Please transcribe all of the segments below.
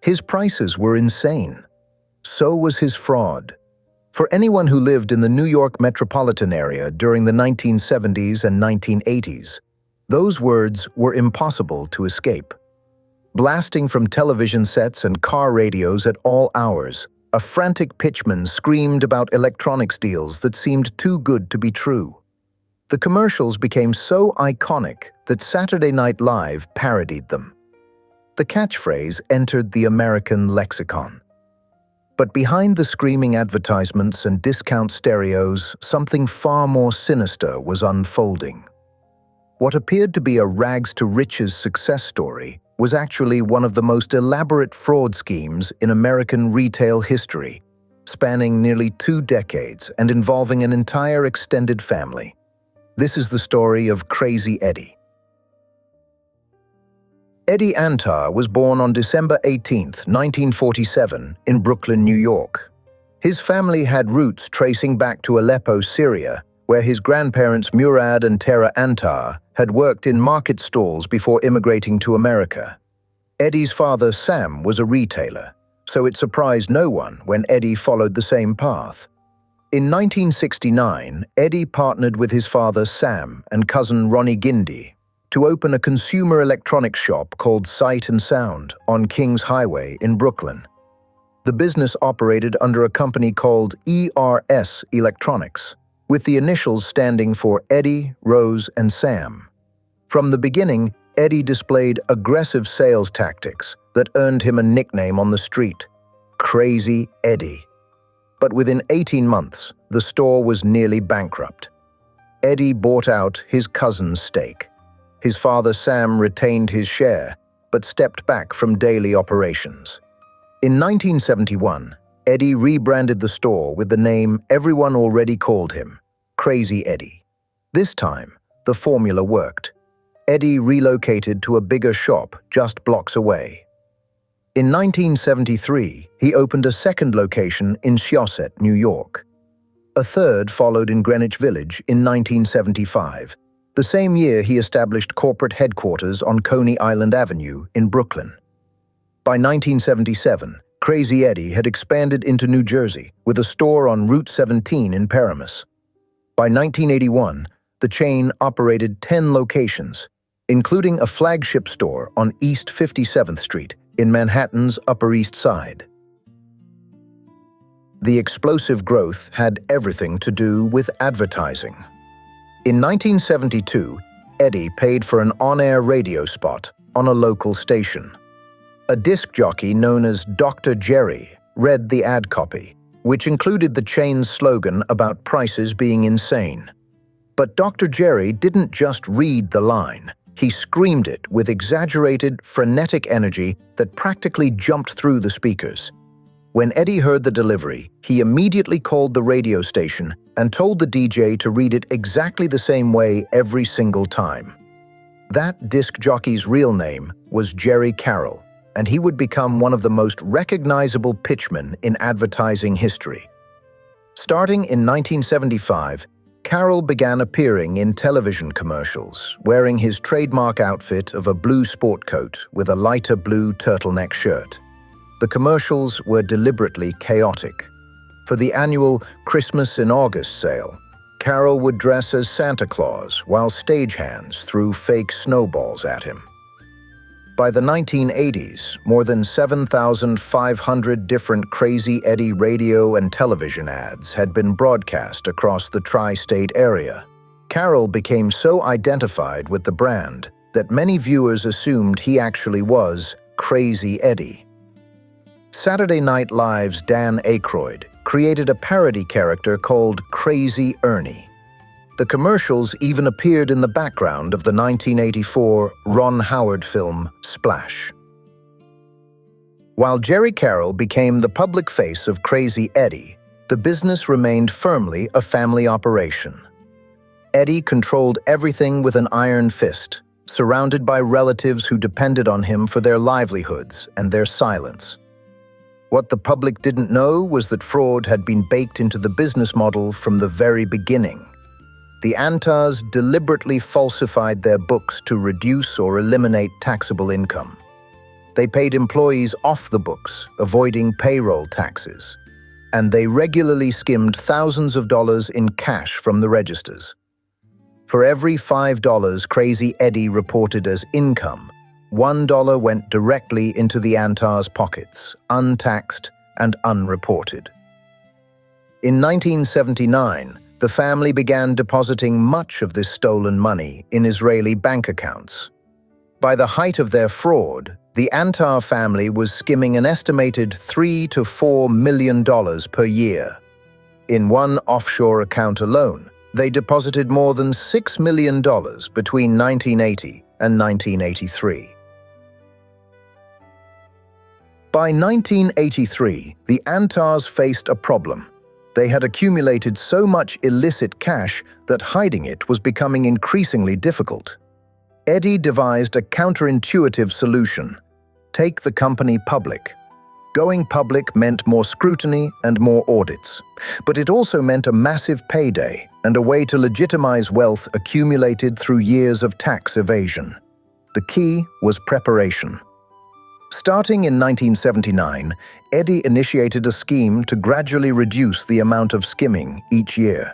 His prices were insane. So was his fraud. For anyone who lived in the New York metropolitan area during the 1970s and 1980s, those words were impossible to escape. Blasting from television sets and car radios at all hours, a frantic pitchman screamed about electronics deals that seemed too good to be true. The commercials became so iconic that Saturday Night Live parodied them. The catchphrase entered the American lexicon. But behind the screaming advertisements and discount stereos, something far more sinister was unfolding. What appeared to be a rags-to-riches success story was actually one of the most elaborate fraud schemes in American retail history, spanning nearly 2 decades and involving an entire extended family. This is the story of Crazy Eddie. Eddie Antar was born on December 18, 1947, in Brooklyn, New York. His family had roots tracing back to Aleppo, Syria, where his grandparents Murad and Tara Antar had worked in market stalls before immigrating to America. Eddie's father, Sam, was a retailer, so it surprised no one when Eddie followed the same path. In 1969, Eddie partnered with his father, Sam, and cousin Ronnie Gindi to open a consumer electronics shop called Sight and Sound on Kings Highway in Brooklyn. The business operated under a company called ERS Electronics, with the initials standing for Eddie, Rose, and Sam. From the beginning, Eddie displayed aggressive sales tactics that earned him a nickname on the street, Crazy Eddie. But within 18 months, the store was nearly bankrupt. Eddie bought out his cousin's stake. His father Sam retained his share, but stepped back from daily operations. In 1971, Eddie rebranded the store with the name everyone already called him, Crazy Eddie. This time, the formula worked. Eddie relocated to a bigger shop just blocks away. In 1973, he opened a second location in Syosset, New York. A third followed in Greenwich Village in 1975. The same year, he established corporate headquarters on Coney Island Avenue in Brooklyn. By 1977, Crazy Eddie had expanded into New Jersey with a store on Route 17 in Paramus. By 1981, the chain operated 10 locations, including a flagship store on East 57th Street in Manhattan's Upper East Side. The explosive growth had everything to do with advertising. In 1972, Eddie paid for an on-air radio spot on a local station. A disc jockey known as Dr. Jerry read the ad copy, which included the chain's slogan about prices being insane. But Dr. Jerry didn't just read the line. He screamed it with exaggerated, frenetic energy that practically jumped through the speakers. When Eddie heard the delivery, he immediately called the radio station and told the DJ to read it exactly the same way every single time. That disc jockey's real name was Jerry Carroll, and he would become one of the most recognizable pitchmen in advertising history. Starting in 1975, Carroll began appearing in television commercials, wearing his trademark outfit of a blue sport coat with a lighter blue turtleneck shirt. The commercials were deliberately chaotic. For the annual Christmas in August sale, Carroll would dress as Santa Claus while stagehands threw fake snowballs at him. By the 1980s, more than 7,500 different Crazy Eddie radio and television ads had been broadcast across the tri-state area. Carroll became so identified with the brand that many viewers assumed he actually was Crazy Eddie. Saturday Night Live's Dan Aykroyd created a parody character called Crazy Ernie. The commercials even appeared in the background of the 1984 Ron Howard film Splash. While Jerry Carroll became the public face of Crazy Eddie, the business remained firmly a family operation. Eddie controlled everything with an iron fist, surrounded by relatives who depended on him for their livelihoods and their silence. What the public didn't know was that fraud had been baked into the business model from the very beginning. The Antars deliberately falsified their books to reduce or eliminate taxable income. They paid employees off the books, avoiding payroll taxes. And they regularly skimmed thousands of dollars in cash from the registers. For every $5 Crazy Eddie reported as income, $1 went directly into the Antar's pockets, untaxed and unreported. In 1979, the family began depositing much of this stolen money in Israeli bank accounts. By the height of their fraud, the Antar family was skimming an estimated $3 to $4 million per year. In one offshore account alone, they deposited more than $6 million between 1980 and 1983. By 1983, the Antars faced a problem. They had accumulated so much illicit cash that hiding it was becoming increasingly difficult. Eddie devised a counterintuitive solution: take the company public. Going public meant more scrutiny and more audits, but it also meant a massive payday and a way to legitimize wealth accumulated through years of tax evasion. The key was preparation. Starting in 1979, Eddie initiated a scheme to gradually reduce the amount of skimming each year.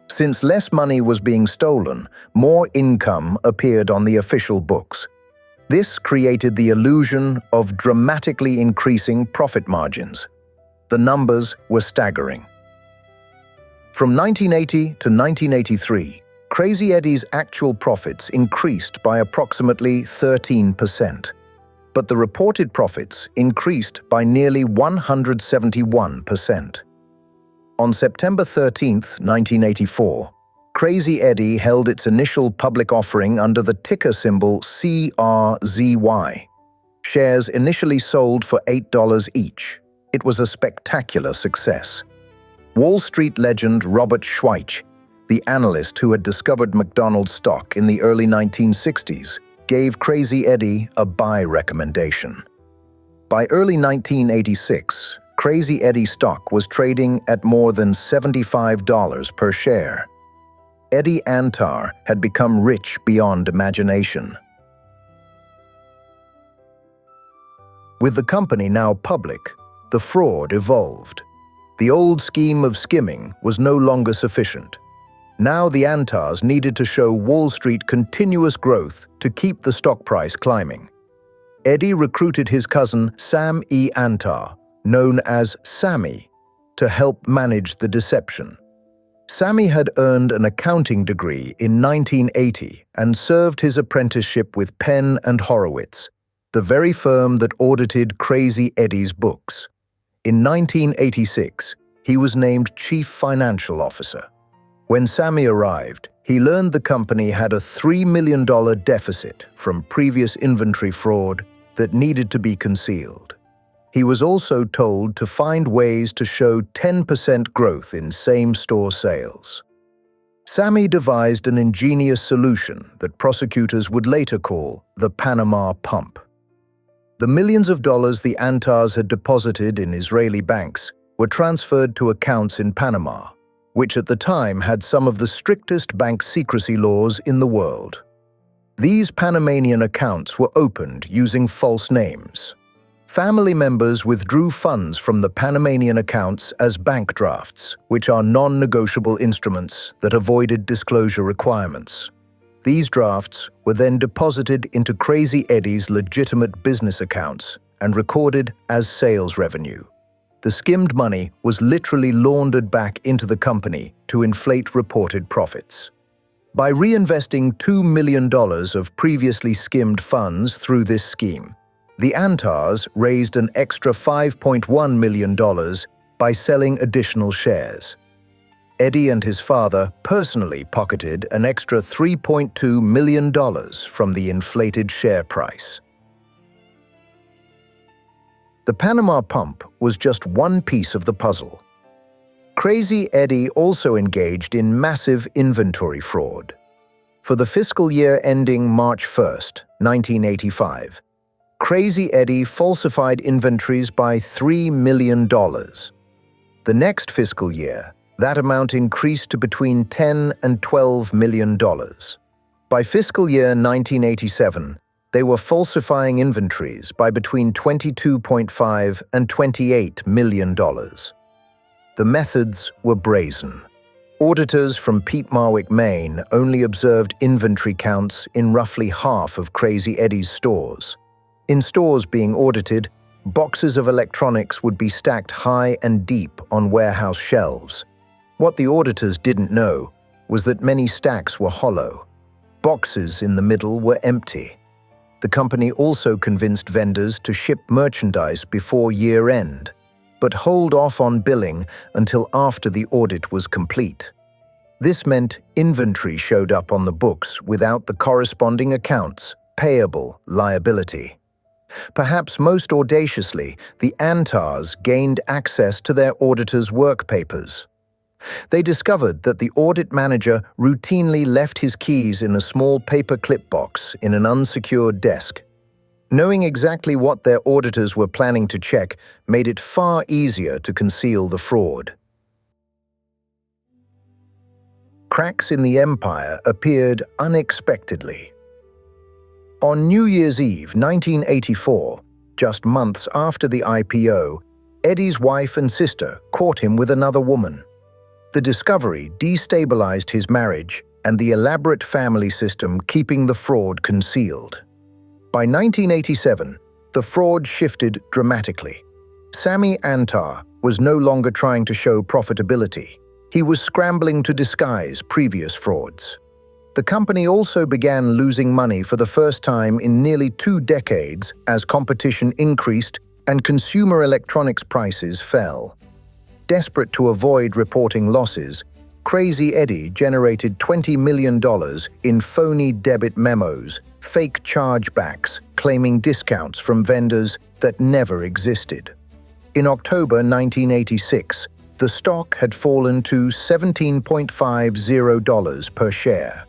Since less money was being stolen, more income appeared on the official books. This created the illusion of dramatically increasing profit margins. The numbers were staggering. From 1980 to 1983, Crazy Eddie's actual profits increased by approximately 13%. But the reported profits increased by nearly 171%. On September 13, 1984, Crazy Eddie held its initial public offering under the ticker symbol CRZY. Shares initially sold for $8 each. It was a spectacular success. Wall Street legend Robert Schweich, the analyst who had discovered McDonald's stock in the early 1960s, gave Crazy Eddie a buy recommendation. By early 1986, Crazy Eddie stock was trading at more than $75 per share. Eddie Antar had become rich beyond imagination. With the company now public, the fraud evolved. The old scheme of skimming was no longer sufficient. Now the Antars needed to show Wall Street continuous growth to keep the stock price climbing. Eddie recruited his cousin Sam E. Antar, known as Sammy, to help manage the deception. Sammy had earned an accounting degree in 1980 and served his apprenticeship with Penn and Horowitz, the very firm that audited Crazy Eddie's books. In 1986, he was named Chief Financial Officer. When Sammy arrived, he learned the company had a $3 million deficit from previous inventory fraud that needed to be concealed. He was also told to find ways to show 10% growth in same-store sales. Sammy devised an ingenious solution that prosecutors would later call the Panama Pump. The millions of dollars the Antars had deposited in Israeli banks were transferred to accounts in Panama, which at the time had some of the strictest bank secrecy laws in the world. These Panamanian accounts were opened using false names. Family members withdrew funds from the Panamanian accounts as bank drafts, which are non-negotiable instruments that avoided disclosure requirements. These drafts were then deposited into Crazy Eddie's legitimate business accounts and recorded as sales revenue. The skimmed money was literally laundered back into the company to inflate reported profits. By reinvesting $2 million of previously skimmed funds through this scheme, the Antars raised an extra $5.1 million by selling additional shares. Eddie and his father personally pocketed an extra $3.2 million from the inflated share price. The Panama Pump was just one piece of the puzzle. Crazy Eddie also engaged in massive inventory fraud. For the fiscal year ending March 1, 1985, Crazy Eddie falsified inventories by $3 million. The next fiscal year, that amount increased to between $10 and $12 million. By fiscal year 1987, They were falsifying inventories by between $22.5 and $28 million. The methods were brazen. Auditors from Peatmarwick, Maine, only observed inventory counts in roughly half of Crazy Eddie's stores. In stores being audited, boxes of electronics would be stacked high and deep on warehouse shelves. What the auditors didn't know was that many stacks were hollow. Boxes in the middle were empty. The company also convinced vendors to ship merchandise before year-end, but hold off on billing until after the audit was complete. This meant inventory showed up on the books without the corresponding accounts, payable, liability. Perhaps most audaciously, the Antars gained access to their auditors' work papers. They discovered that the audit manager routinely left his keys in a small paper clip box in an unsecured desk. Knowing exactly what their auditors were planning to check made it far easier to conceal the fraud. Cracks in the empire appeared unexpectedly. On New Year's Eve 1984, just months after the IPO, Eddie's wife and sister caught him with another woman. The discovery destabilized his marriage and the elaborate family system keeping the fraud concealed. By 1987, the fraud shifted dramatically. Sammy Antar was no longer trying to show profitability. He was scrambling to disguise previous frauds. The company also began losing money for the first time in nearly 2 decades as competition increased and consumer electronics prices fell. Desperate to avoid reporting losses, Crazy Eddie generated $20 million in phony debit memos, fake chargebacks, claiming discounts from vendors that never existed. In October 1986, the stock had fallen to $17.50 per share.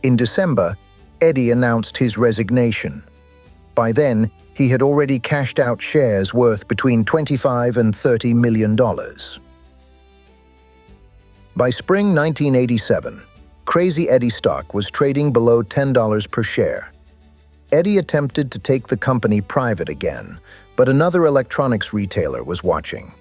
In December, Eddie announced his resignation. By then, he had already cashed out shares worth between $25 and $30 million. By spring 1987, Crazy Eddie stock was trading below $10 per share. Eddie attempted to take the company private again, but another electronics retailer was watching.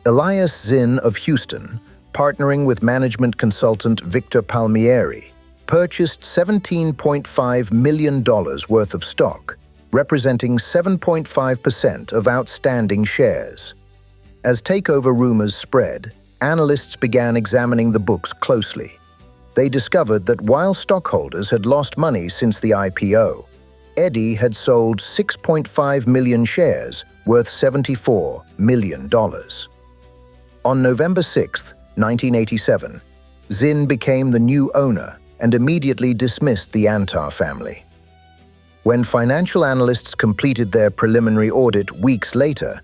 Elias Zinn of Houston, partnering with management consultant Victor Palmieri, purchased $17.5 million worth of stock, representing 7.5% of outstanding shares. As takeover rumors spread, analysts began examining the books closely. They discovered that while stockholders had lost money since the IPO, Eddie had sold 6.5 million shares worth $74 million. On November 6, 1987, Zinn became the new owner and immediately dismissed the Antar family. When financial analysts completed their preliminary audit weeks later,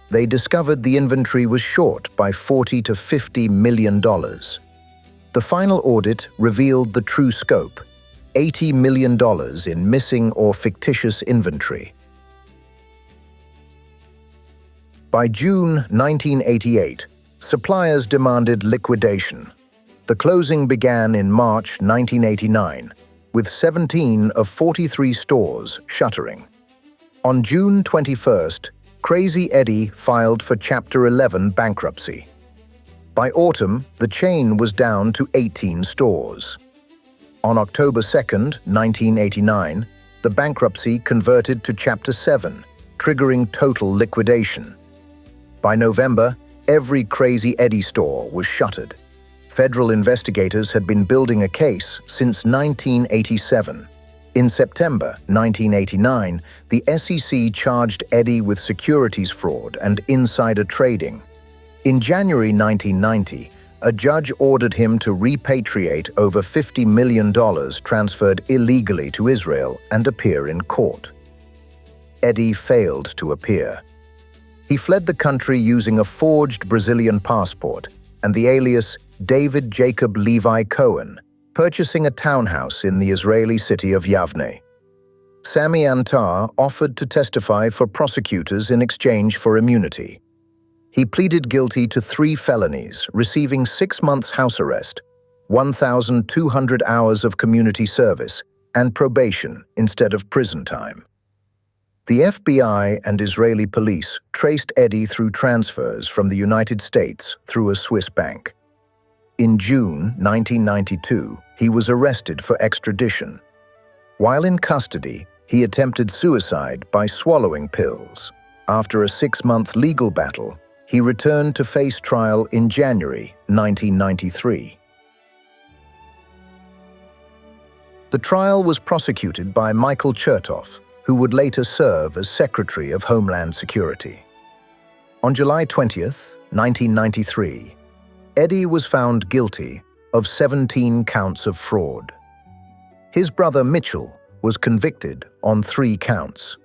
they discovered the inventory was short by $40 to $50 million. The final audit revealed the true scope: $80 million in missing or fictitious inventory. By June 1988, suppliers demanded liquidation. The closing began in March 1989, with 17 of 43 stores shuttering. On June 21st, Crazy Eddie filed for Chapter 11 bankruptcy. By autumn, the chain was down to 18 stores. On October 2, 1989, the bankruptcy converted to Chapter 7, triggering total liquidation. By November, every Crazy Eddie store was shuttered. Federal investigators had been building a case since 1987. In September 1989, the SEC charged Eddie with securities fraud and insider trading. In January 1990, a judge ordered him to repatriate over $50 million transferred illegally to Israel and appear in court. Eddie failed to appear. He fled the country using a forged Brazilian passport and the alias David Jacob Levi Cohen, purchasing a townhouse in the Israeli city of Yavne. Sammy Antar offered to testify for prosecutors in exchange for immunity. He pleaded guilty to 3 felonies, receiving 6 months house arrest, 1,200 hours of community service, and probation instead of prison time. The FBI and Israeli police traced Eddie through transfers from the United States through a Swiss bank. In June 1992, he was arrested for extradition. While in custody, he attempted suicide by swallowing pills. After a 6-month legal battle, he returned to face trial in January 1993. The trial was prosecuted by Michael Chertoff, who would later serve as Secretary of Homeland Security. On July 20, 1993, Eddie was found guilty of 17 counts of fraud. His brother Mitchell was convicted on 3 counts.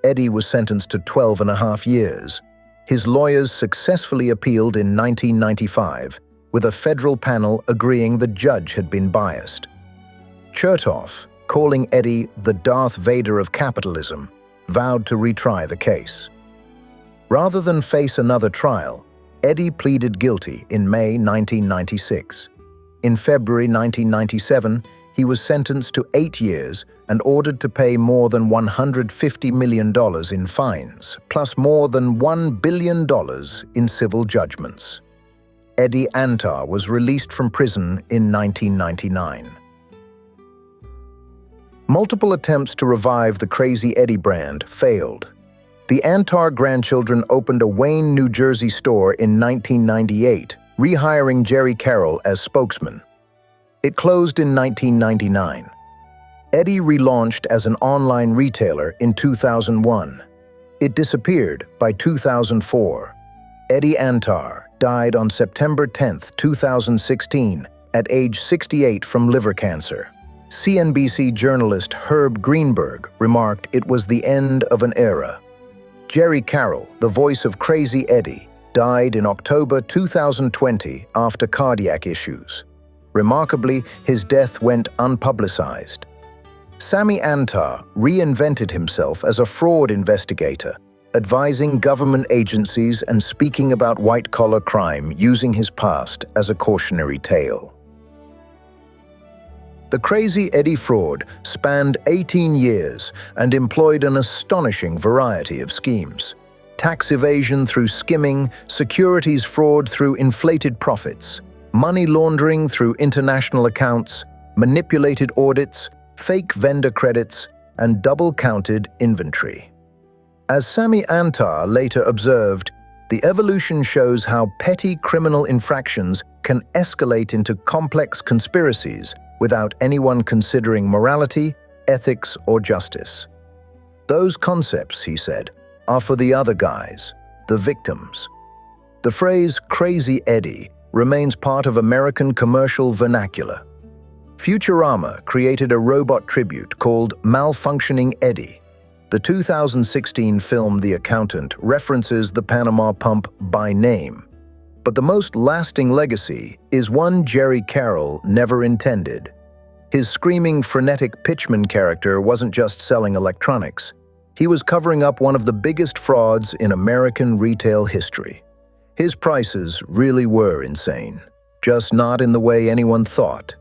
Eddie was sentenced to 12.5 years. His lawyers successfully appealed in 1995, with a federal panel agreeing the judge had been biased. Chertoff, calling Eddie the Darth Vader of capitalism, vowed to retry the case. Rather than face another trial, Eddie pleaded guilty in May 1996. In February 1997, he was sentenced to 8 years and ordered to pay more than $150 million in fines, plus more than $1 billion in civil judgments. Eddie Antar was released from prison in 1999. Multiple attempts to revive the Crazy Eddie brand failed. The Antar grandchildren opened a Wayne, New Jersey store in 1998, rehiring Jerry Carroll as spokesman. It closed in 1999. Eddie relaunched as an online retailer in 2001. It disappeared by 2004. Eddie Antar died on September 10, 2016, at age 68 from liver cancer. CNBC journalist Herb Greenberg remarked it was the end of an era. Jerry Carroll, the voice of Crazy Eddie, died in October 2020 after cardiac issues. Remarkably, his death went unpublicized. Sammy Antar reinvented himself as a fraud investigator, advising government agencies and speaking about white-collar crime using his past as a cautionary tale. The Crazy Eddie fraud spanned 18 years and employed an astonishing variety of schemes. Tax evasion through skimming, securities fraud through inflated profits, money laundering through international accounts, manipulated audits, fake vendor credits, and double-counted inventory. As Sammy Antar later observed, the evolution shows how petty criminal infractions can escalate into complex conspiracies without anyone considering morality, ethics, or justice. Those concepts, he said, are for the other guys, the victims. The phrase Crazy Eddie remains part of American commercial vernacular. Futurama created a robot tribute called Malfunctioning Eddie. The 2016 film The Accountant references the Panama Pump by name. But the most lasting legacy is one Jerry Carroll never intended. His screaming, frenetic pitchman character wasn't just selling electronics. He was covering up one of the biggest frauds in American retail history. His prices really were insane, just not in the way anyone thought.